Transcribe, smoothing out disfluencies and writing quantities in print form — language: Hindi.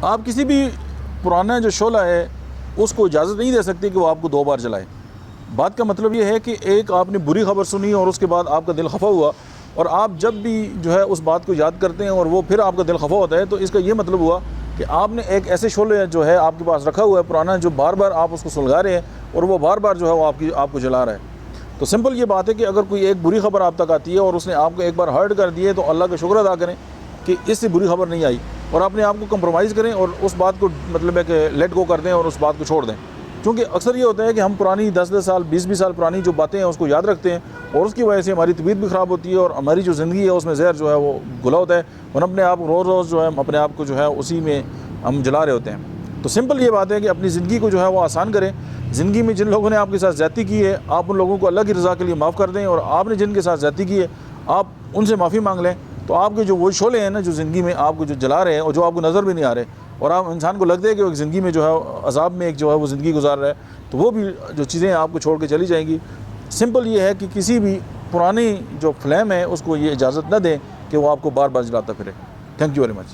आप किसी भी पुराना जो शोला है उसको इजाज़त नहीं दे सकते कि वो आपको 2 बार जलाए। बात का मतलब ये है कि एक आपने बुरी खबर सुनी और उसके बाद आपका दिल खफा हुआ, और आप जब भी जो है उस बात को याद करते हैं और वो फिर आपका दिल खफा होता है, तो इसका ये मतलब हुआ कि आपने एक ऐसे शोले जो है आपके पास रखा हुआ है पुराना, जो बार बार आप उसको सुलगा रहे हैं और वो बार बार जो है वो आपको जला रहा है। तो सिंपल ये बात है कि अगर कोई एक बुरी खबर आप तक आती है और उसने आपको एक बार हर्ट कर दी है, तो अल्लाह का शुक्र अदा करें कि इससे बुरी खबर नहीं आई, और अपने आप को कंप्रोमाइज़ करें और उस बात को मतलब है कि लेट गो कर दें और उस बात को छोड़ दें। क्योंकि अक्सर ये होता है कि हम पुरानी 10-10 साल 20-20 साल पुरानी जो बातें हैं उसको याद रखते हैं, और उसकी वजह से हमारी तबीयत भी ख़राब होती है और हमारी जो ज़िंदगी है उसमें जहर जो है वो घुला होता है, और अपने आप रोज़ रोज़ जो है अपने आप को जो है उसी में हम जला रहे होते हैं। तो सिंपल ये बात है कि अपनी ज़िंदगी को जो है वो आसान करें। ज़िंदगी में जिन लोगों ने आपके साथ ज़्यादती की है, आप उन लोगों को अल्लाह की रज़ा के लिए माफ़ कर दें, और आपने जिनके साथ ज़्यादती की है आप उनसे माफ़ी मांग लें। तो आपके जो वो शोले हैं ना, जो ज़िंदगी में आपको जो जला रहे हैं और जो आपको नज़र भी नहीं आ रहे, और आप इंसान को लगता है कि वो ज़िंदगी में जो है अज़ाब में एक जो है वो ज़िंदगी गुजार रहा है, तो वो भी जो चीज़ें आपको छोड़ के चली जाएंगी। सिंपल ये है कि किसी भी पुरानी जो फ्लेम है उसको ये इजाज़त न दें कि वो आपको बार बार जलाता फिरे। Thank you very much.